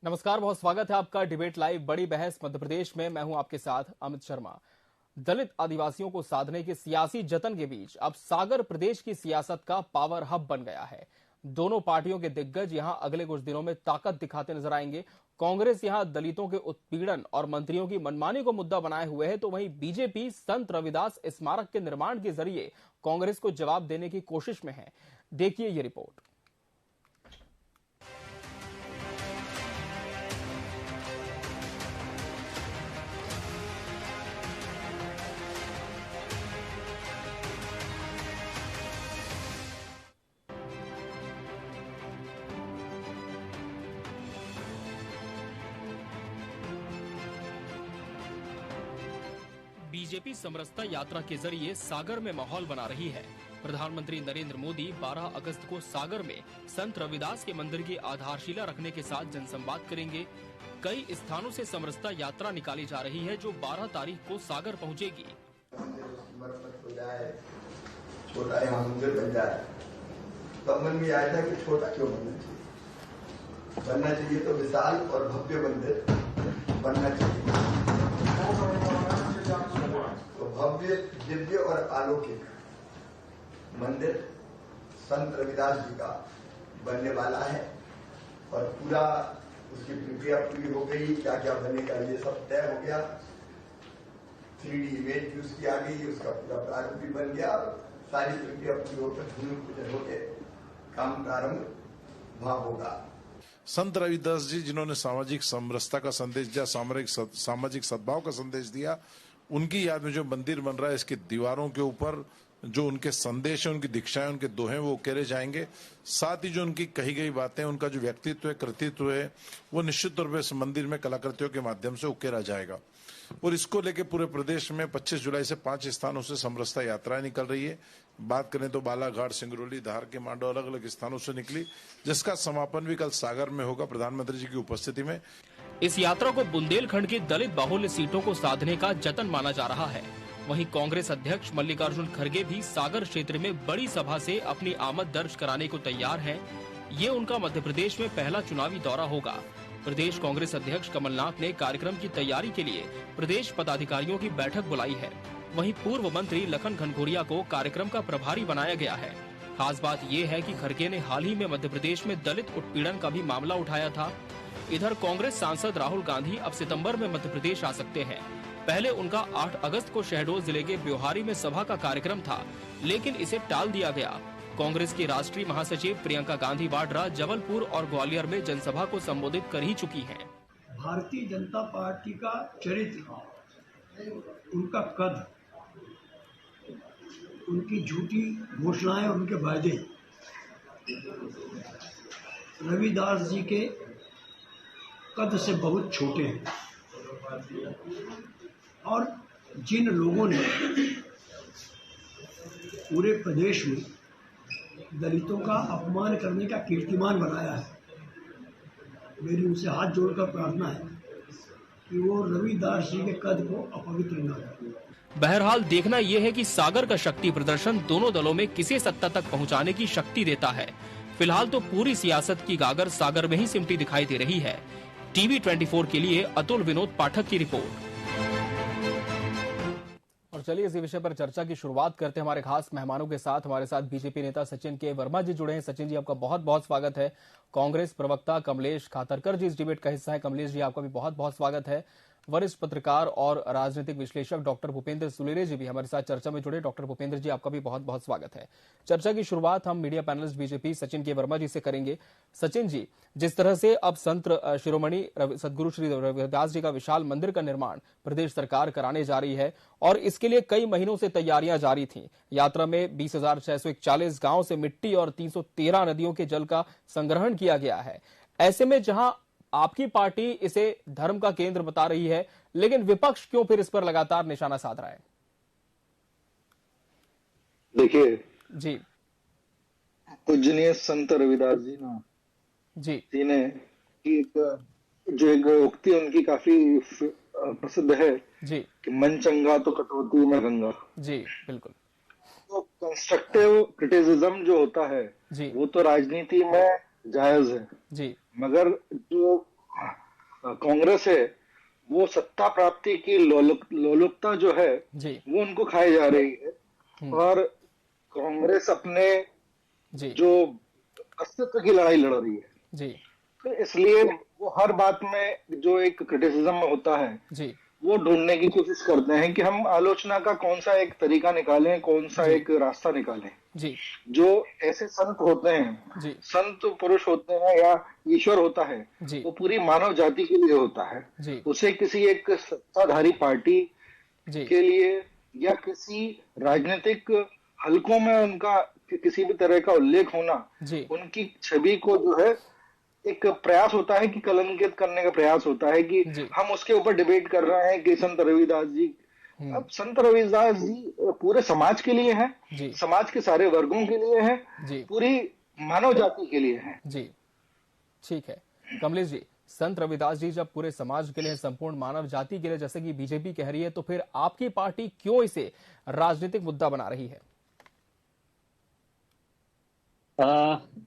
नमस्कार, बहुत स्वागत है आपका डिबेट लाइव बड़ी बहस मध्य प्रदेश में। मैं हूं आपके साथ अमित शर्मा। दलित आदिवासियों को साधने के सियासी जतन के बीच अब सागर प्रदेश की सियासत का पावर हब बन गया है। दोनों पार्टियों के दिग्गज यहां अगले कुछ दिनों में ताकत दिखाते नजर आएंगे। कांग्रेस यहां दलितों के उत्पीड़न और मंत्रियों की मनमानी को मुद्दा बनाए हुए है, तो वहीं बीजेपी संत रविदास स्मारक के निर्माण के जरिए कांग्रेस को जवाब देने की कोशिश में है। देखिए ये रिपोर्ट। बीजेपी समरसता यात्रा के जरिए सागर में माहौल बना रही है। प्रधानमंत्री नरेंद्र मोदी 12 अगस्त को सागर में संत रविदास के मंदिर की आधारशिला रखने के साथ जनसंवाद करेंगे। कई स्थानों से समरसता यात्रा निकाली जा रही है, जो 12 तारीख को सागर पहुंचेगी। छोटा यहाँ मंदिर बन जाए, तब मन में आया था कि छोटा क्यों बनना चाहिए तो विशाल और भव्य मंदिर बनना चाहिए। तो भव्य, दिव्य और अलौकिक मंदिर संत रविदास जी का बनने वाला है और पूरा उसकी प्रक्रिया पूरी हो गई। क्या क्या बनेगा ये सब तय हो गया। 3D इमेज भी उसकी आ गई, उसका पूरा प्रारूप भी बन गया। सारी प्रक्रिया पूरी होकर भूमि पूजन होकर काम प्रारंभ वहां होगा। संत रविदास जी जिन्होंने सामाजिक समरसता का संदेश दिया, सामाजिक सद्भाव का संदेश दिया, उनकी याद में जो मंदिर बन रहा है, इसकी दीवारों के ऊपर जो उनके संदेश है, उनकी दीक्षाएं, उनके दोहे वो उकेरे जाएंगे। साथ ही जो उनकी कही गई बातें, उनका जो व्यक्तित्व है, कृतित्व है, वो निश्चित तौर पर इस मंदिर में कलाकृतियों के माध्यम से उकेरा जाएगा। और इसको लेके पूरे प्रदेश में 25 जुलाई से 5 स्थानों से समरसता यात्राएं निकल रही है। बात करें तो बालाघाट, सिंगरौली, धार के मांडो अलग अलग स्थानों से निकली, जिसका समापन भी कल सागर में होगा प्रधानमंत्री जी की उपस्थिति में। इस यात्रा को बुंदेलखंड की दलित बाहुल्य सीटों को साधने का जतन माना जा रहा है। वहीं कांग्रेस अध्यक्ष मल्लिकार्जुन खड़गे भी सागर क्षेत्र में बड़ी सभा से अपनी आमद दर्ज कराने को तैयार हैं। ये उनका मध्य प्रदेश में पहला चुनावी दौरा होगा। प्रदेश कांग्रेस अध्यक्ष कमलनाथ ने कार्यक्रम की तैयारी के लिए प्रदेश पदाधिकारियों की बैठक बुलाई है। वहीं पूर्व मंत्री लखन घनघोरिया को कार्यक्रम का प्रभारी बनाया गया है। खास बात ये है कि खड़गे ने हाल ही में मध्य प्रदेश में दलित उत्पीड़न का भी मामला उठाया था। इधर कांग्रेस सांसद राहुल गांधी अब सितंबर में मध्य प्रदेश आ सकते हैं। पहले उनका 8 अगस्त को शहडोल जिले के ब्योहारी में सभा का कार्यक्रम था, लेकिन इसे टाल दिया गया। कांग्रेस की राष्ट्रीय महासचिव प्रियंका गांधी वाड्रा जबलपुर और ग्वालियर में जनसभा को संबोधित कर ही चुकी हैं। भारतीय जनता पार्टी का चरित्र, उनका कद, उनकी झूठी घोषणाएं और उनके वायदे रविदास जी के कद से बहुत छोटे हैं। और जिन लोगों ने पूरे प्रदेश में दलितों का अपमान करने का कीर्तिमान बनाया है, मेरी उनसे हाथ जोड़कर प्रार्थना है कि वो रविदास जी के कद को अपवित्र न करें। बहरहाल देखना यह है कि सागर का शक्ति प्रदर्शन दोनों दलों में किसे सत्ता तक पहुंचाने की शक्ति देता है। फिलहाल तो पूरी सियासत की गागर सागर में ही सिमटी दिखाई दे रही है। टीवी 24 के लिए अतुल विनोद पाठक की रिपोर्ट। और चलिए इसी विषय पर चर्चा की शुरुआत करते हैं हमारे खास मेहमानों के साथ। हमारे साथ बीजेपी नेता सचिन के वर्मा जी जुड़े हैं। सचिन जी, आपका बहुत बहुत स्वागत है। कांग्रेस प्रवक्ता कमलेश खातरकर जी इस डिबेट का हिस्सा है। कमलेश जी, आपका भी बहुत बहुत स्वागत है। वरिष्ठ पत्रकार और राजनीतिक विश्लेषक डॉक्टर भूपेंद्र सुलेरे जी भी हमारे साथ चर्चा में जुड़े। डॉक्टर भूपेंद्र जी, आपका भी बहुत बहुत स्वागत है। चर्चा की शुरुआत हम मीडिया पैनलिस्ट बीजेपी सचिन के वर्मा जी से करेंगे। सचिन जी, जिस तरह से अब संत शिरोमणि सदगुरु श्री रविदास जी का विशाल मंदिर का निर्माण प्रदेश सरकार कराने जा रही है और इसके लिए कई महीनों से तैयारियां जारी थी। यात्रा में 20,641 गांव से मिट्टी और 313 नदियों के जल का संग्रहण किया गया है। ऐसे में जहां आपकी पार्टी इसे धर्म का केंद्र बता रही है, लेकिन विपक्ष क्यों फिर इस पर लगातार निशाना साध रहा है? देखिए जी, पूजनीय संत रविदास जी ना जी ने एक उक्ति उनकी काफी प्रसिद्ध है जी कि मन चंगा तो कटौती में गंगा। जी बिल्कुल। तो कंस्ट्रक्टिव क्रिटिसिज्म जो होता है जी वो तो राजनीति में जायज है जी, मगर जो कांग्रेस है वो सत्ता प्राप्ति की लोलुपता जो है जी वो उनको खाई जा रही है और कांग्रेस अपने जी जो अस्तित्व की लड़ाई लड़ रही है। जी तो इसलिए वो हर बात में जो एक क्रिटिसिज्म में होता है जी वो ढूंढने की कोशिश करते हैं कि हम आलोचना का कौन सा एक तरीका निकालें, कौन सा जी एक रास्ता निकालें। जी जो ऐसे संत होते हैं, जी संत पुरुष होते हैं या ईश्वर होता है, जी वो पूरी मानव जाति के लिए होता है। जी उसे किसी एक सत्ताधारी पार्टी जी के लिए या किसी राजनीतिक हलकों में उनका किसी भी तरह का उल्लेख होना जी उनकी छवि को जो है एक प्रयास होता है कि कलंकित करने का प्रयास होता है कि जी हम उसके ऊपर डिबेट कर रहे हैं कि संत रविदास जी। अब संत रविदास जी पूरे समाज के लिए हैं, जी समाज के सारे वर्गों के लिए हैं, जी पूरी मानव जाति के लिए हैं। जी ठीक है कमलेश जी, संत रविदास जी जब पूरे समाज के लिए, संपूर्ण मानव जाति के लिए, जैसे कि बीजेपी कह रही है, तो फिर आपकी पार्टी क्यों इसे राजनीतिक मुद्दा बना रही है?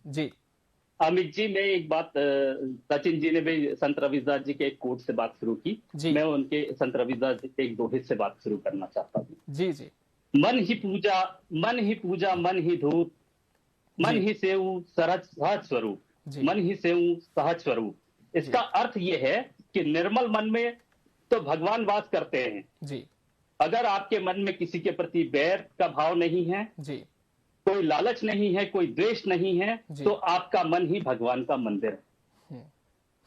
जी अमित जी, मैं एक बात, सचिन जी ने भी संत रविदास जी के एक कोट से बात शुरू की, मैं उनके संत रविदास जी के एक दोहे से बात शुरू करना चाहता हूँ। जी जी मन ही पूजा, मन ही पूजा, मन ही धूप, मन ही सेऊ सहज स्वरूप, मन ही सेऊ सहज स्वरूप। इसका अर्थ यह है कि निर्मल मन में तो भगवान वास करते हैं जी। अगर आपके मन में किसी के प्रति बैर का भाव नहीं है जी, कोई लालच नहीं है, कोई द्वेष नहीं है, तो आपका मन ही भगवान का मंदिर है।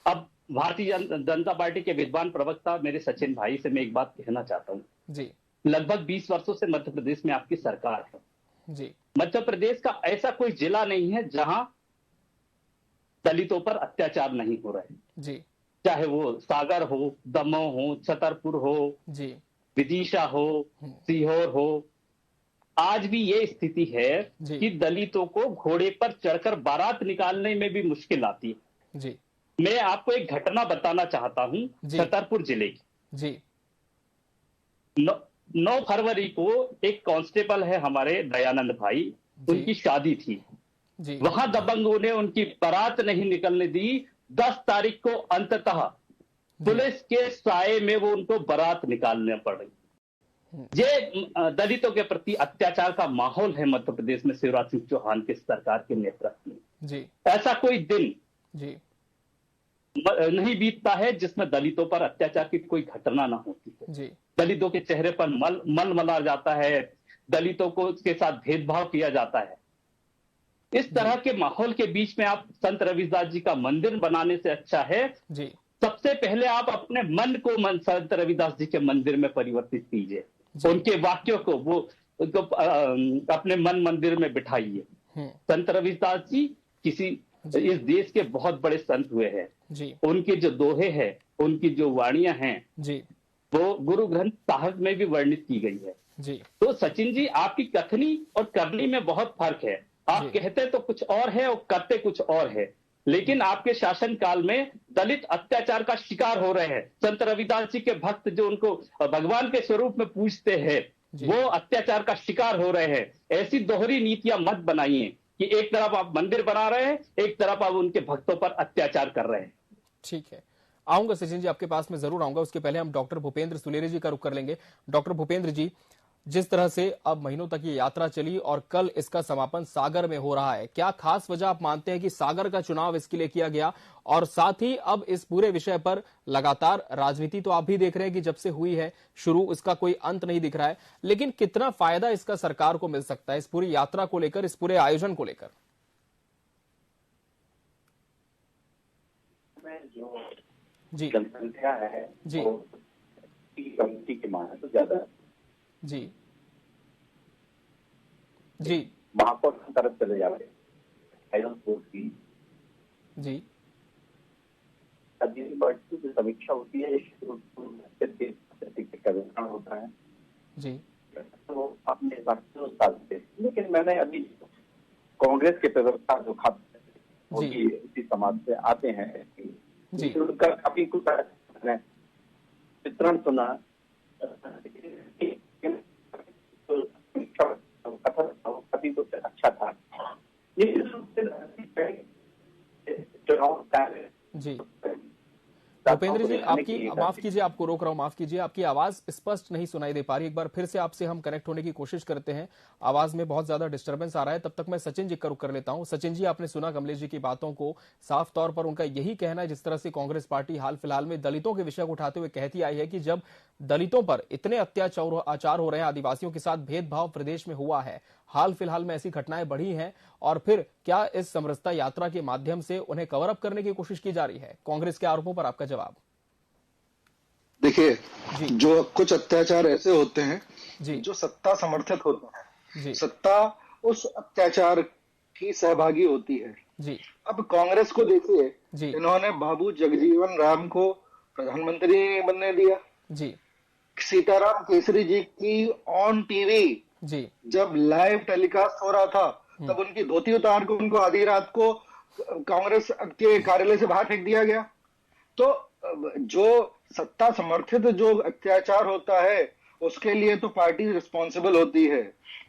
अब भारतीय जनता पार्टी के विद्वान प्रवक्ता मेरे सचिन भाई से मैं एक बात कहना चाहता हूं जी। लगभग 20 वर्षों से मध्य प्रदेश में आपकी सरकार है जी। मध्य प्रदेश का ऐसा कोई जिला नहीं है जहां दलितों पर अत्याचार नहीं हो रहे जी। चाहे वो सागर हो, दमोह हो, छतरपुर हो जी, विदिशा हो, सीहोर हो। आज भी ये स्थिति है कि दलितों को घोड़े पर चढ़कर बारात निकालने में भी मुश्किल आती है जी। मैं आपको एक घटना बताना चाहता हूं छतरपुर जिले की जी। 9 फरवरी को एक कांस्टेबल है हमारे दयानंद भाई, उनकी शादी थी जी। वहां दबंगों ने उनकी बारात नहीं निकलने दी। 10 तारीख को अंततः पुलिस के साए में वो उनको बारात निकालने पड़ी। ये दलितों के प्रति अत्याचार का माहौल है मध्य प्रदेश में शिवराज सिंह चौहान की सरकार के नेतृत्व में। जी। ऐसा कोई दिन जी नहीं बीतता है जिसमें दलितों पर अत्याचार की कोई घटना ना होती है। जी। दलितों के चेहरे पर मल मला जाता है, दलितों को उसके साथ भेदभाव किया जाता है। इस तरह के माहौल के बीच में आप संत रविदास जी का मंदिर बनाने से अच्छा है जी सबसे पहले आप अपने मन को संत रविदास जी के मंदिर में परिवर्तित कीजिए, उनके वाक्यों को वो अपने मन मंदिर में बिठाइए। संत रविदास जी किसी इस देश के बहुत बड़े संत हुए हैं जी। उनके जो दोहे हैं, उनकी जो वाणियां हैं जी, वो गुरु ग्रंथ साहिब में भी वर्णित की गई है जी। तो सचिन जी, आपकी कथनी और करनी में बहुत फर्क है। आप कहते तो कुछ और है और करते कुछ और है, लेकिन आपके शासन काल में दलित अत्याचार का शिकार हो रहे हैं। संत रविदास जी के भक्त जो उनको भगवान के स्वरूप में पूजते हैं वो अत्याचार का शिकार हो रहे हैं। ऐसी दोहरी नीतियां मत बनाइए कि एक तरफ आप मंदिर बना रहे हैं, एक तरफ आप उनके भक्तों पर अत्याचार कर रहे हैं। ठीक है, आऊंगा सचिन जी, आपके पास में जरूर आऊंगा। उसके पहले हम डॉक्टर भूपेंद्र सुलेरी जी का रुख कर लेंगे। डॉक्टर भूपेंद्र जी, जिस तरह से अब महीनों तक ये यात्रा चली और कल इसका समापन सागर में हो रहा है, क्या खास वजह आप मानते हैं कि सागर का चुनाव इसके लिए किया गया? और साथ ही अब इस पूरे विषय पर लगातार राजनीति तो आप भी देख रहे हैं कि जब से हुई है शुरू, उसका कोई अंत नहीं दिख रहा है, लेकिन कितना फायदा इसका सरकार को मिल सकता है इस पूरी यात्रा को लेकर, इस पूरे आयोजन को लेकर? जी जनसंख्या है जी कमिटी के माने तो ज्यादा जी जी महापौर की तरफ चले जाते की जी बढ़ती जो समीक्षा होती है का विवरण होता है जी तो अपने साल से, लेकिन मैंने अभी कांग्रेस के प्रवक्ता जो खाते होगी इसी समाज से आते हैं जी उनका काफी कुछ चित्रण सुना काफी कुछ अच्छा था। ये जी भूपेंद्र जी, आपकी माफ कीजिए, आपको रोक रहा हूं, माफ कीजिए, आपकी आवाज स्पष्ट नहीं सुनाई दे पा रही। एक बार फिर से आपसे हम कनेक्ट होने की कोशिश करते हैं, आवाज में बहुत ज्यादा डिस्टर्बेंस आ रहा है। तब तक मैं सचिन जी का रुख कर लेता हूं। सचिन जी, आपने सुना कमलेश जी की बातों को, साफ तौर पर उनका यही कहना है, जिस तरह से कांग्रेस पार्टी हाल फिलहाल में दलितों के विषय को उठाते हुए कहती आई है कि जब दलितों पर इतने अत्याचार हो रहे हैं, आदिवासियों के साथ भेदभाव प्रदेश में हुआ है, हाल फिलहाल में ऐसी घटनाएं बढ़ी हैं, और फिर क्या इस समरसता यात्रा के माध्यम से उन्हें कवर अप करने की कोशिश की जा रही है? कांग्रेस के आरोपों पर आपका जवाब। देखिए, जो कुछ अत्याचार ऐसे होते हैं जी, जो सत्ता समर्थित होते हैं, जी, सत्ता उस अत्याचार की सहभागी होती है। जी, अब कांग्रेस को देखिए, जी, इन्होंने बाबू जगजीवन राम को प्रधानमंत्री बनने दिया। जी, सीताराम केसरी जी की ऑन टीवी जी, जब लाइव टेलीकास्ट हो रहा था, तब उनकी धोती उतार कर उनको आधी रात को कांग्रेस के कार्यालय से बाहर फेंक दिया गया। तो जो सत्ता समर्थित जो अत्याचार होता है, उसके लिए तो पार्टी रिस्पॉन्सिबल होती है।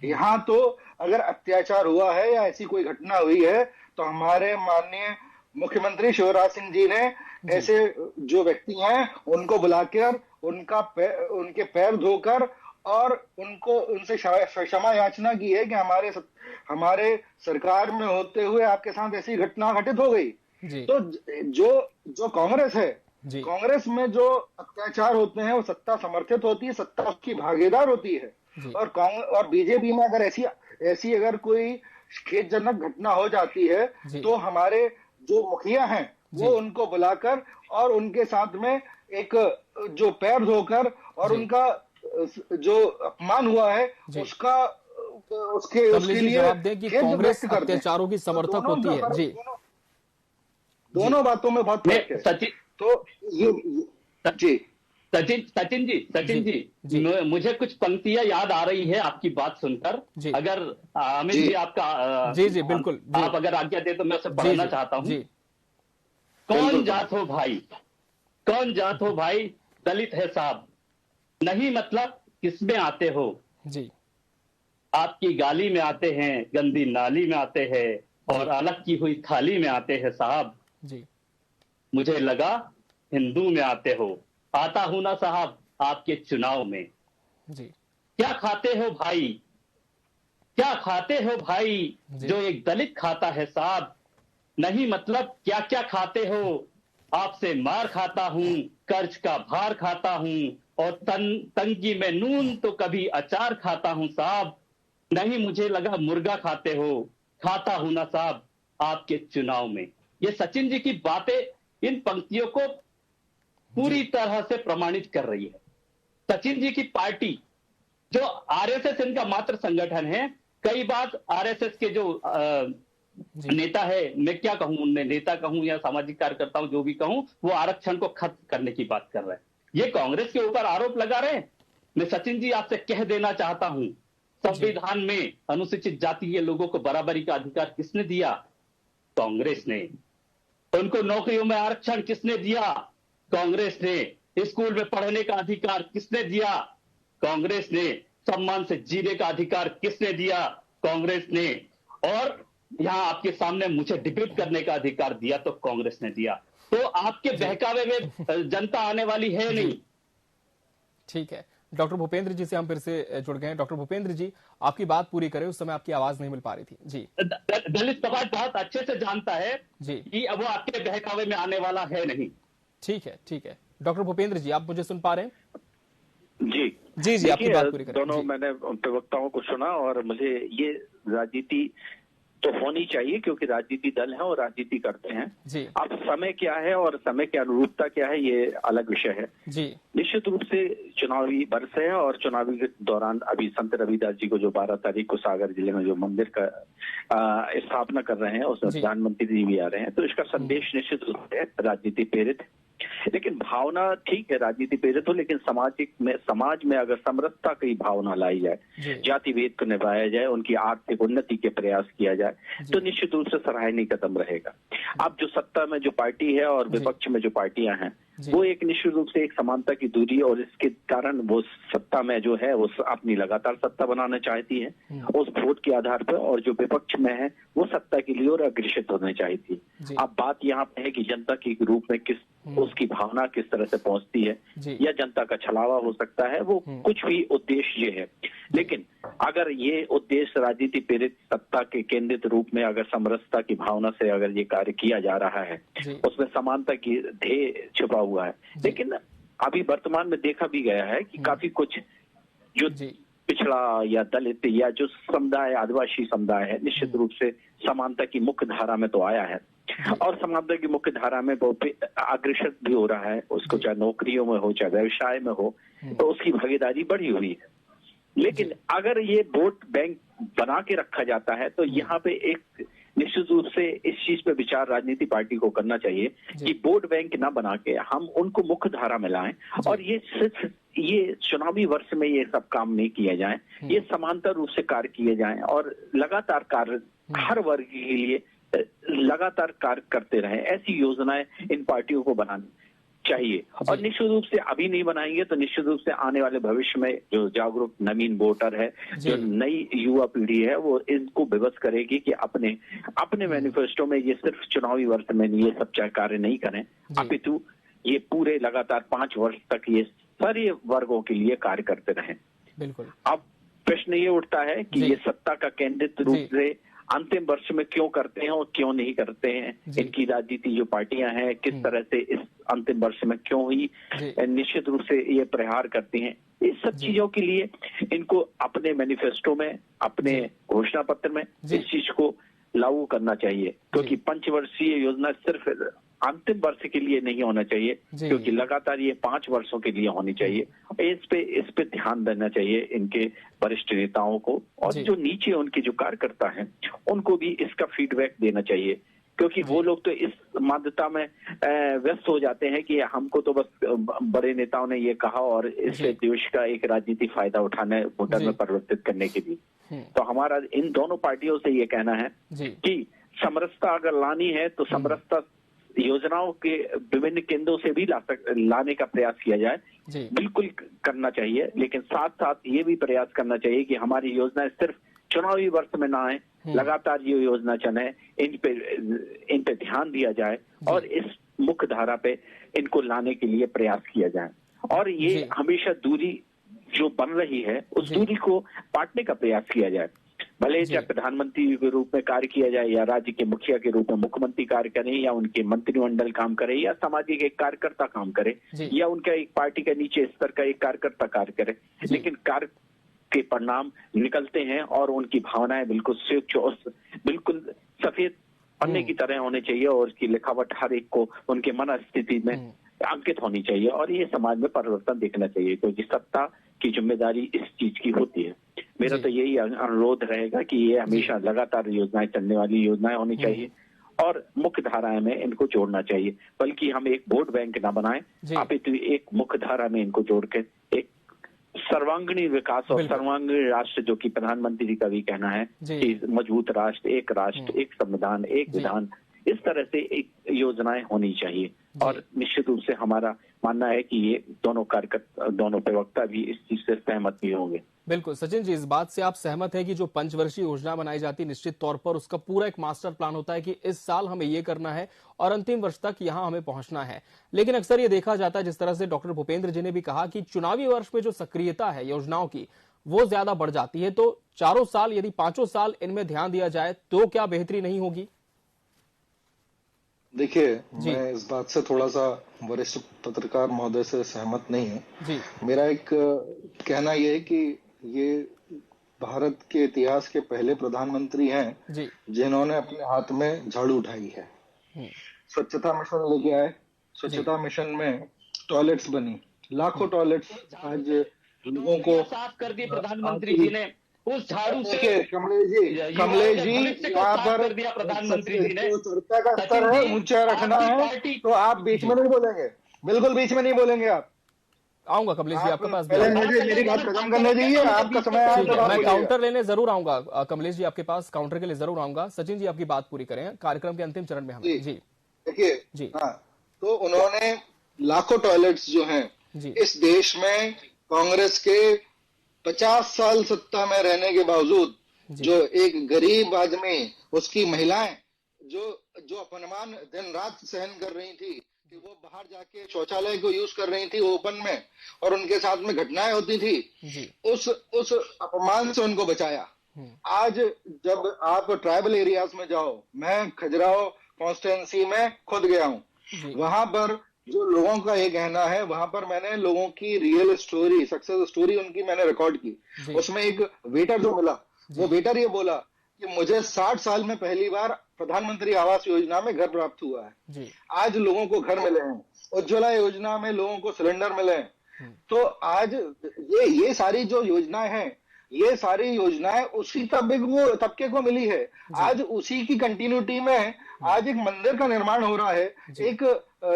यहाँ तो अगर अत्याचार हुआ है या ऐसी कोई घटना हुई है, तो हमारे माननीय मुख्यमंत्री शिवराज सिंह जी ने ऐसे जो व्यक्ति हैं उनको बुलाकर उनके पैर धोकर और उनसे क्षमा याचना की है कि हमारे सरकार में होते हुए आपके साथ ऐसी घटना घटित हो गई। तो जो कांग्रेस है, कांग्रेस में जो अत्याचार होते हैं वो सत्ता समर्थित होती है, सत्ता उसकी भागीदार होती है। और बीजेपी में अगर ऐसी अगर कोई खेदजनक घटना हो जाती है, तो हमारे जो मुखिया हैं वो उनको बुलाकर और उनके साथ में एक जो पैर धोकर और उनका जो अपमान हुआ है उसके लिए जवाब दें कि कांग्रेस अत्याचारों की समर्थक होती है। जी, दोनों बातों में बहुत फर्क है। सचिन, तो ये जी सचिन जी, मुझे कुछ पंक्तियां याद आ रही है आपकी बात सुनकर। अगर अमित जी आपका जी बिल्कुल, आप अगर आज्ञा दे तो मैं उसे पढ़ना चाहता हूं। कौन जात हो भाई, कौन जात हो भाई, दलित है साहब, नहीं मतलब किसमें आते हो जी, आपकी गाली में आते हैं, गंदी नाली में आते हैं, और अलग की हुई थाली में आते हैं साहब जी, मुझे लगा हिंदू में आते हो, आता हूं ना साहब आपके चुनाव में जी। क्या खाते हो भाई, क्या खाते हो भाई जो एक दलित खाता है साहब, नहीं मतलब क्या क्या खाते हो, आपसे मार खाता हूं, कर्ज का भार खाता हूं, और तंगी में नून तो कभी अचार खाता हूं साहब, नहीं मुझे लगा मुर्गा खाते हो, खाता हूं ना साहब आपके चुनाव में। ये सचिन जी की बातें इन पंक्तियों को पूरी तरह से प्रमाणित कर रही है। सचिन जी की पार्टी जो आरएसएस इनका मात्र संगठन है, कई बार आरएसएस के जो नेता है, मैं क्या कहूं, उनमें नेता कहूं या सामाजिक कार्यकर्ता हूं, जो भी कहूं, वो आरक्षण को खत्म करने की बात कर रहे हैं। ये कांग्रेस के ऊपर आरोप लगा रहे हैं। मैं सचिन जी आपसे कह देना चाहता हूं, संविधान में अनुसूचित जाति के लोगों को बराबरी का अधिकार किसने दिया? कांग्रेस ने। उनको नौकरियों में आरक्षण किसने दिया? कांग्रेस ने। स्कूल में पढ़ने का अधिकार किसने दिया? कांग्रेस ने। सम्मान से जीने का अधिकार किसने दिया? कांग्रेस ने। और यहां आपके सामने मुझे डिबेट करने का अधिकार दिया तो कांग्रेस ने दिया। तो आपके बहकावे में जनता आने वाली है नहीं। ठीक है, डॉक्टर भूपेंद्र जी से हम फिर से जुड़ गए हैं। डॉक्टर भूपेंद्र जी, आपकी बात पूरी करें, उस समय आपकी आवाज नहीं मिल पा रही थी। जी, दलित समाज बहुत अच्छे से जानता है जी कि अब वो आपके बहकावे में आने वाला है नहीं। ठीक है, ठीक है। डॉक्टर भूपेंद्र जी, आप मुझे सुन पा रहे हैं? जी, आपकी बात पूरी करें। दोनों मैंने प्रवक्ताओं को सुना और मुझे ये राजनीति तो होनी चाहिए क्योंकि राजनीति दल है और राजनीति करते हैं। जी। अब समय क्या है और समय की अनुरूपता क्या है, ये अलग विषय है। जी। निश्चित रूप से चुनावी वर्ष है और चुनावी के दौरान अभी संत रविदास जी को जो 12 तारीख को सागर जिले में जो मंदिर का स्थापना कर रहे हैं, उसमें प्रधानमंत्री जी भी आ रहे हैं, तो इसका संदेश निश्चित रूप से राजनीति प्रेरित है। लेकिन भावना ठीक है, राजनीति प्रेरित हो, लेकिन समाज में अगर समरसता की भावना लाई जाए, जाति भेद को निभाया जाए, उनकी आर्थिक उन्नति के प्रयास किया जाए, तो निश्चित रूप से सराहनीय कदम रहेगा। अब जो सत्ता में जो पार्टी है और विपक्ष में जो पार्टियां हैं, वो एक निश्चित रूप से एक समानता की दूरी और इसके कारण वो सत्ता में जो है वो अपनी लगातार सत्ता बनाना चाहती है उस वोट के आधार पर, और जो विपक्ष में है वो सत्ता के लिए और अग्रसित होना चाहती है। अब बात यहाँ पे है कि जनता के रूप में किस उसकी भावना किस तरह से पहुंचती है, या जनता का छलावा हो सकता है, वो कुछ भी उद्देश्य है। लेकिन अगर ये उद्देश्य राजनीति प्रेरित सत्ता के केंद्रित रूप में अगर समरसता की भावना से अगर ये कार्य किया जा रहा है, उसमें समानता की ध्येय छुपा हुआ है। लेकिन अभी वर्तमान में देखा भी गया है कि काफी कुछ जो पिछड़ा या दलित या जो समुदाय आदिवासी समुदाय है, निश्चित रूप से समानता की मुख्य धारा में तो आया है, और समानता की मुख्य धारा में बहुत अग्रसर भी हो रहा है। उसको चाहे नौकरियों में हो, चाहे व्यवसाय में हो, तो उसकी भागीदारी बढ़ी हुई है। लेकिन अगर ये वोट बैंक बना के रखा जाता है, तो यहाँ पे एक निश्चित रूप से इस चीज पे विचार राजनीति पार्टी को करना चाहिए कि वोट बैंक ना बना के हम उनको मुख्य धारा में लाएं, और ये सिर्फ ये चुनावी वर्ष में ये सब काम नहीं किए जाएं, ये समांतर रूप से कार्य किए जाएं, और लगातार कार्य हर वर्ग के लिए लगातार कार्य करते रहें। ऐसी योजनाएं इन पार्टियों को बनानी चाहिए, और निश्चित रूप से अभी नहीं बनाएंगे तो निश्चित रूप से आने वाले भविष्य में जो जागरूक नवीन वोटर है, जो नई युवा पीढ़ी है, वो इनको विवश करेगी कि अपने मैनिफेस्टो में ये सिर्फ चुनावी वर्ष में ये सब कार्य नहीं करें, अपितु ये पूरे लगातार 5 वर्ष तक ये सारे वर्गों के लिए कार्य करते रहें। बिल्कुल। अब प्रश्न ये उठता है कि ये सत्ता का केंद्रित रूप से अंतिम वर्ष में क्यों करते हैं और क्यों नहीं करते हैं, इनकी राजनीति जो पार्टियां हैं किस तरह से इस अंतिम वर्ष में क्यों ही निश्चित रूप से ये प्रहार करती हैं। इस सब चीजों के लिए इनको अपने मैनिफेस्टो में, अपने घोषणा पत्र में इस चीज को लागू करना चाहिए, क्योंकि पंचवर्षीय योजना सिर्फ अंतिम वर्ष के लिए नहीं होना चाहिए, क्योंकि लगातार ये 5 वर्षों के लिए होनी चाहिए। इस पे ध्यान देना चाहिए इनके वरिष्ठ नेताओं को, और जो नीचे उनके जो कार्यकर्ता हैं उनको भी इसका फीडबैक देना चाहिए, क्योंकि वो लोग तो इस मान्यता में व्यस्त हो जाते हैं कि हमको तो बस बड़े नेताओं ने ये कहा और इससे देश का एक राजनीतिक फायदा उठाना है, वोटर में परिवर्तित करने के लिए। तो हमारा इन दोनों पार्टियों से ये कहना है कि समरसता अगर लानी है तो समरसता योजनाओं के विभिन्न केंद्रों से भी लाने का प्रयास किया जाए, बिल्कुल करना चाहिए। लेकिन साथ साथ ये भी प्रयास करना चाहिए कि हमारी योजनाएं सिर्फ चुनावी वर्ष में ना आए, लगातार ये योजना चले, इन पे ध्यान दिया जाए और इस मुख्य धारा पे इनको लाने के लिए प्रयास किया जाए। और ये हमेशा दूरी जो बन रही है उस दूरी को पाटने का प्रयास किया जाए, भले चाहे प्रधानमंत्री के रूप में कार्य किया जाए या राज्य के मुखिया के रूप में मुख्यमंत्री कार्य करें या उनके मंत्रिमंडल काम करे या सामाजिक एक कार्यकर्ता काम करे या उनका एक पार्टी के नीचे स्तर का एक कार्यकर्ता कार्य करे, लेकिन कार्य के परिणाम निकलते हैं और उनकी भावनाएं बिल्कुल स्वच्छ और बिल्कुल सफेद पन्ने की तरह होने चाहिए और उसकी लिखावट हर एक को उनके मन स्थिति में अंकित होनी चाहिए और ये समाज में परिवर्तन देखना चाहिए, क्योंकि सत्ता की जिम्मेदारी इस चीज की होती है। मेरा तो यही अनुरोध रहेगा कि ये हमेशा लगातार योजनाएं चलने वाली योजनाएं होनी चाहिए और मुख्य धाराएं में इनको जोड़ना चाहिए, बल्कि हम एक वोट बैंक ना बनाएं, अपितु एक मुख्य धारा में इनको जोड़ के एक सर्वांगीण विकास और सर्वांगीण राष्ट्र, जो कि प्रधानमंत्री जी का भी कहना है कि मजबूत राष्ट्र, एक संविधान, एक विधान, इस तरह से एक योजनाएं होनी चाहिए। और निश्चित रूप से हमारा मानना है कि ये दोनों कार्यकर्ता, दोनों प्रवक्ता भी इस चीज से सहमत भी होंगे। बिल्कुल सचिन जी, इस बात से आप सहमत हैं कि जो पंचवर्षीय योजना बनाई जाती है निश्चित तौर पर उसका पूरा एक मास्टर प्लान होता है कि इस साल हमें ये करना है और अंतिम वर्ष तक यहाँ हमें पहुंचना है। लेकिन अक्सर ये देखा जाता है, जिस तरह से डॉक्टर भूपेंद्र जी ने भी कहा, कि चुनावी वर्ष में जो सक्रियता है योजनाओं की वो ज्यादा बढ़ जाती है। तो 4 साल यदि 5 साल इनमें ध्यान दिया जाए तो क्या बेहतरी नहीं होगी? देखिए, मैं इस बात से थोड़ा सा वरिष्ठ पत्रकार महोदय से सहमत नहीं हूँ। मेरा एक कहना यह है कि ये भारत के इतिहास के पहले प्रधानमंत्री हैं जिन्होंने अपने हाथ में झाड़ू उठाई है। स्वच्छता मिशन लेके आए, स्वच्छता मिशन में टॉयलेट्स बनी, लाखों टॉयलेट्स आज लोगों को साफ कर दिए प्रधानमंत्री जी ने उस झाड़ू से। कमलेश जी यहाँ पर प्रधानमंत्री जी ने चर्चा का स्तर है, ऊंचा रखना है, तो आप बीच में नहीं बोलेंगे, बिल्कुल बीच में नहीं बोलेंगे। आप आऊंगा कमलेश जी आपके पास, मेरी बात खत्म करने दीजिए, आपका समय आया। मैं काउंटर लेने जरूर आऊंगा कमलेश जी, आपके पास काउंटर के लिए जरूर आऊंगा। सचिन जी आपकी बात पूरी करें, कार्यक्रम के अंतिम चरण में हम जी देखिए जी। हाँ, तो उन्होंने लाखों टॉयलेट्स जो हैं इस देश में कांग्रेस के 50 साल सत्ता में रहने के बावजूद, जो एक गरीब आदमी, उसकी महिलाएं जो अपमान दिन रात सहन कर रही थी, कि वो बाहर जाके शौचालय को यूज कर रही थी ओपन में और उनके साथ में घटनाएं होती थी जी। उस अपमान से उनको बचाया। आज जब आप ट्राइबल एरियाज में जाओ, मैं खजुराहो कॉन्स्टिट्यूंसी में खुद गया हूँ, वहां पर जो लोगों का ये कहना है, वहां पर मैंने लोगों की रियल स्टोरी, सक्सेस स्टोरी उनकी मैंने रिकॉर्ड की। उसमें एक वेटर जो मिला, वो वेटर ये बोला कि मुझे 60 साल में पहली बार प्रधानमंत्री आवास योजना में घर प्राप्त हुआ है। आज लोगों को घर मिले हैं, उज्ज्वला योजना में लोगों को सिलेंडर मिले हैं। तो आज ये सारी जो योजनाएं हैं, ये सारी योजनाएं उसी तबके को मिली है। आज उसी की कंटिन्यूटी में आज एक मंदिर का निर्माण हो रहा है, एक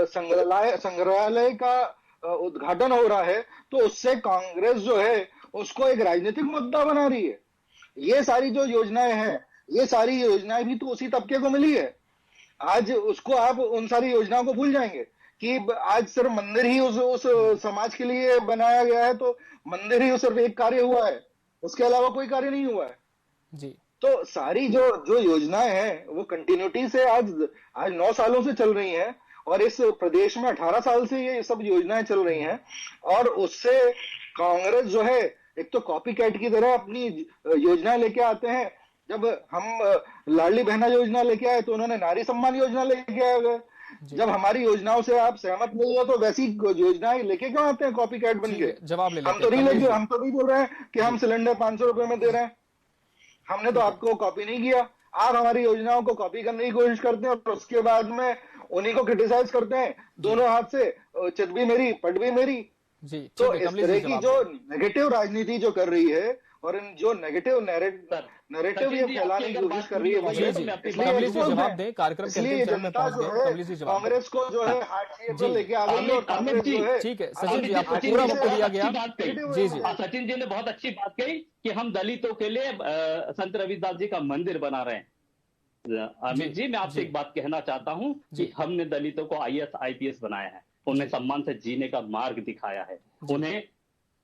संग्रहालय का उद्घाटन हो रहा है, तो उससे कांग्रेस जो है उसको एक राजनीतिक मुद्दा बना रही है। ये सारी जो योजनाएं हैं, ये सारी योजनाएं भी तो उसी तबके को मिली है। आज उसको आप उन सारी योजनाओं को भूल जाएंगे कि आज सिर्फ मंदिर ही उस समाज के लिए बनाया गया है, तो मंदिर ही सिर्फ एक कार्य हुआ है, उसके अलावा कोई कार्य नहीं हुआ है जी। तो सारी जो योजनाएं हैं वो कंटिन्यूटी से आज 9 सालों से चल रही हैं और इस प्रदेश में 18 साल से ये सब योजनाएं चल रही हैं। और उससे कांग्रेस जो है एक तो कॉपी कैट की तरह अपनी योजना लेके आते हैं। जब हम लाडली बहना योजना लेके आए तो उन्होंने नारी सम्मान योजना लेके आ गए। जब हमारी योजनाओं से आप सहमत नहीं हो तो वैसी योजनाएं लेके क्यों आते हैं कॉपी कैट बन के? जवाब ले लेते हम तो नहीं लेके, हम तो नहीं बोल रहे हैं कि हम सिलेंडर 500 रुपए में दे रहे हैं। हमने तो आपको कॉपी नहीं किया, आप हमारी योजनाओं को कॉपी करने की कोशिश करते हैं और उसके बाद में उन्हीं को क्रिटिसाइज करते हैं दोनों हाथ से, चित भी मेरी पट भी मेरी जी। तो इस तरह की जो नेगेटिव राजनीति जो कर रही है और इन जो नेगेटिव नैरेटिव ये फैलाने की कोशिश कर रही है, इसलिए जनता जो है कांग्रेस को जो है हार्ट शेप में लेके आ गई है और कांग्रेस जो है। ठीक है सचिन जी, आपको पूरा वक्त दिया गया। जी जी, सचिन जी ने बहुत अच्छी बात कही कि हम दलितों के लिए संत रविदास जी का मंदिर बना रहे हैं। अमित जी, मैं आपसे एक बात कहना चाहता हूं कि हमने दलितों को IAS IPS बनाया है, उन्हें सम्मान से जीने का मार्ग दिखाया है, उन्हें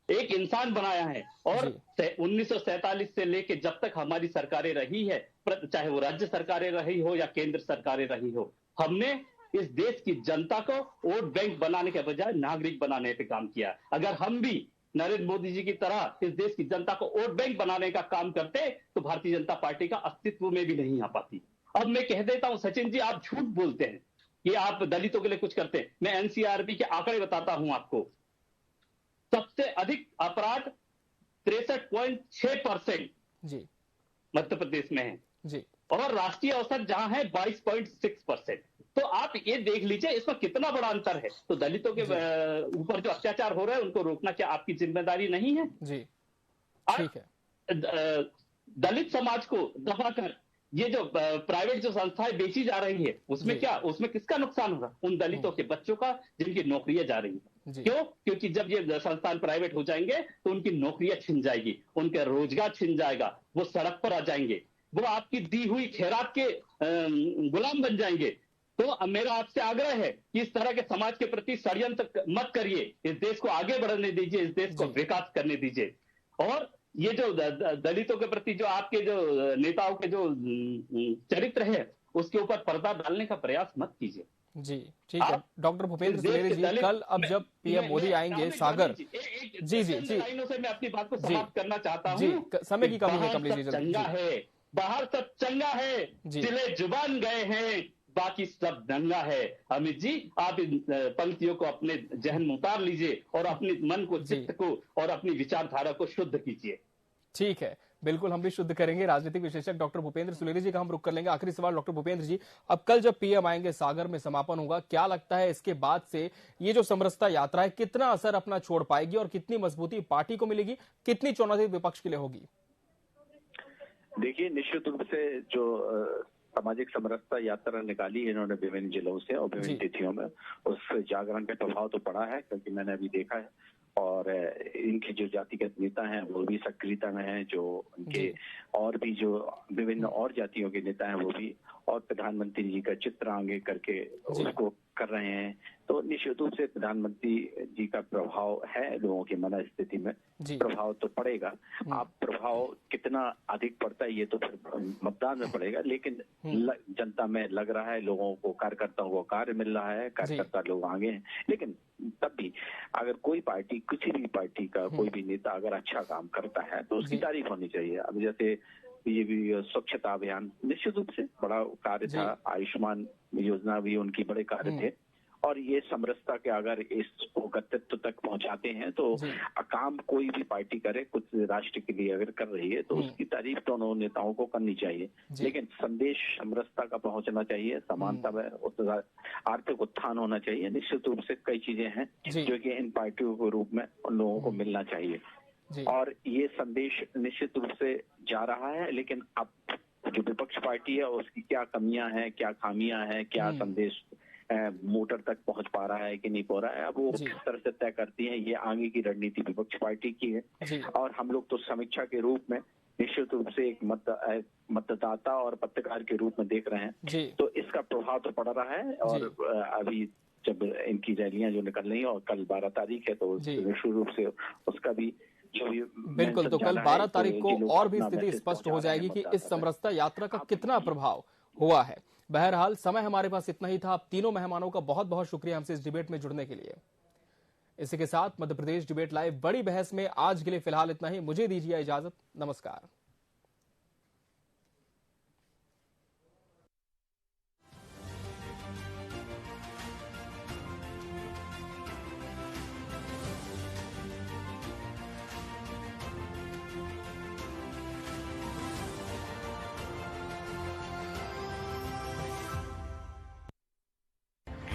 एक इंसान बनाया है। और 1947 से लेके जब तक हमारी सरकारें रही है, चाहे वो राज्य सरकारें रही हो या केंद्र सरकारें रही हो, हमने इस देश की जनता को वोट बैंक बनाने के बजाय नागरिक बनाने पे काम किया। अगर हम भी नरेंद्र मोदी जी की तरह इस देश की जनता को वोट बैंक बनाने का काम करते तो भारतीय जनता पार्टी का अस्तित्व में भी नहीं आ पाती। अब मैं कह देता हूं सचिन जी, आप झूठ बोलते हैं कि आप दलितों के लिए कुछ करते हैं। मैं NCRB के आंकड़े बताता हूं आपको। सबसे अधिक अपराध 63.6% जी मध्य प्रदेश में है जी, और राष्ट्रीय औसत जहां है 22.6%। तो आप ये देख लीजिए इसमें कितना बड़ा अंतर है। तो दलितों के ऊपर जो अत्याचार हो रहा है उनको रोकना क्या आपकी जिम्मेदारी नहीं है? जी ठीक है। दलित समाज को दबाकर ये जो प्राइवेट जो संस्थाएं बेची जा रही है उसमें क्या, उसमें किसका नुकसान होगा? उन दलितों के बच्चों का जिनकी नौकरियां जा रही है। क्यों? क्योंकि जब ये संस्थान प्राइवेट हो जाएंगे तो उनकी नौकरियां छिन जाएगी, उनका रोजगार छिन जाएगा, वो सड़क पर आ जाएंगे, वो आपकी दी हुई खैरात के गुलाम बन जाएंगे। तो मेरा आपसे आग्रह है कि इस तरह के समाज के प्रति षड्यंत्र मत करिए, इस देश को आगे बढ़ने दीजिए, इस देश को विकास करने दीजिए। और ये जो दलितों के प्रति जो आपके जो नेताओं के जो चरित्र है उसके ऊपर पर्दा डालने का प्रयास मत कीजिए। जी ठीक है। डॉक्टर भूपेंद्र सुलेरी जी, कल अब जब PM मोदी आएंगे सागर, जी जी जी, लाइनों से मैं अपनी बात को समाप्त करना चाहता हूँ। जी, समय की कमी है कमलेश जी, चंगा है, बाहर सब चंगा है, सिले जुबान गए हैं, बाकी सब दंगा है। अमित जी, आप इन पंक्तियों को अपने जहन में उतार लीजिए और अपने मन को, चित्त को और अपनी विचारधारा को शुद्ध कीजिए। ठीक है, बिल्कुल हम भी शुद्ध करेंगे। राजनीतिक विशेषज्ञ डॉक्टर भूपेंद्र सुलेरी जी का हम रुख कर लेंगे। आखिरी सवाल डॉक्टर भूपेंद्र जी, अब कल जब PM आएंगे सागर में समापन होगा, क्या लगता है इसके बाद से ये जो समरसता यात्रा है कितना असर अपना छोड़ पाएगी और कितनी मजबूती पार्टी को मिलेगी, कितनी चुनौती विपक्ष के लिए होगी? देखिए, निश्चित रूप से जो सामाजिक समरसता यात्रा निकाली है इन्होंने विभिन्न जिलों से और विभिन्न तिथियों में, उस जागरण का प्रभाव तो पड़ा है, क्योंकि मैंने अभी देखा है। और इनके जो जातिगत नेता हैं वो भी सक्रियता में हैं, जो उनके और भी जो विभिन्न और जातियों के नेता हैं वो भी, और प्रधानमंत्री जी का चित्र आगे करके उसको कर रहे हैं, तो निश्चित रूप से प्रधानमंत्री जी का प्रभाव है लोगों की मन स्थिति में, प्रभाव तो पड़ेगा। आप प्रभाव कितना अधिक पड़ता है ये तो फिर मतदान में पड़ेगा, लेकिन जनता में लग रहा है, लोगों को, कार्यकर्ताओं को कार्य मिल रहा है, कार्यकर्ता लोग आगे हैं। लेकिन तब भी अगर कोई पार्टी, किसी भी पार्टी का कोई भी नेता अगर अच्छा काम करता है तो उसकी तारीफ होनी चाहिए। अब जैसे ये भी स्वच्छता अभियान निश्चित रूप से बड़ा कार्य था, आयुष्मान योजना भी उनकी बड़े कार्य थे, और ये समरसता के अगर इसको गतित्व तक पहुंचाते हैं तो काम कोई भी पार्टी करे, कुछ राष्ट्र के लिए अगर कर रही है तो उसकी तारीफ दोनों नेताओं को करनी चाहिए। लेकिन संदेश समरसता का पहुंचना चाहिए, समानता में आर्थिक उत्थान होना चाहिए। निश्चित रूप से कई चीजें हैं जो कि इन पार्टियों के रूप में उन लोगों को मिलना चाहिए, और ये संदेश निश्चित रूप से जा रहा है। लेकिन अब जो विपक्ष पार्टी है उसकी क्या कमियां हैं, क्या खामियां हैं, क्या संदेश मोटर तक पहुंच पा रहा है कि नहीं पा रहा है, अब वो किस तरह से तय करती हैं, ये आगे की रणनीति विपक्ष पार्टी की है। और हम लोग तो समीक्षा के रूप में निश्चित रूप से एक मतदाता और पत्रकार के रूप में देख रहे हैं, तो इसका प्रभाव तो पड़ रहा है। और अभी जब इनकी रैलियां जो निकल रही है और कल 12 तारीख है तो निश्चित रूप से उसका भी बिल्कुल, तो कल 12 तारीख को और भी स्थिति स्पष्ट हो जाएगी कि इस समरसता यात्रा का कितना प्रभाव हुआ है। बहरहाल समय हमारे पास इतना ही था। आप तीनों मेहमानों का बहुत बहुत शुक्रिया हमसे इस डिबेट में जुड़ने के लिए। इसी के साथ मध्य प्रदेश डिबेट लाइव बड़ी बहस में आज के लिए फिलहाल इतना ही। मुझे दीजिए इजाजत, नमस्कार।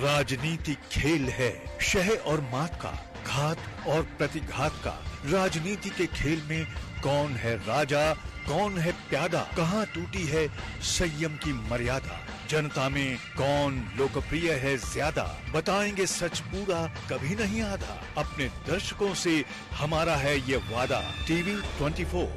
राजनीति खेल है शह और मात का, घात और प्रतिघात का। राजनीति के खेल में कौन है राजा, कौन है प्यादा, कहां टूटी है संयम की मर्यादा, जनता में कौन लोकप्रिय है ज्यादा। बताएंगे सच पूरा, कभी नहीं आधा। अपने दर्शकों से हमारा है ये वादा। टीवी 24।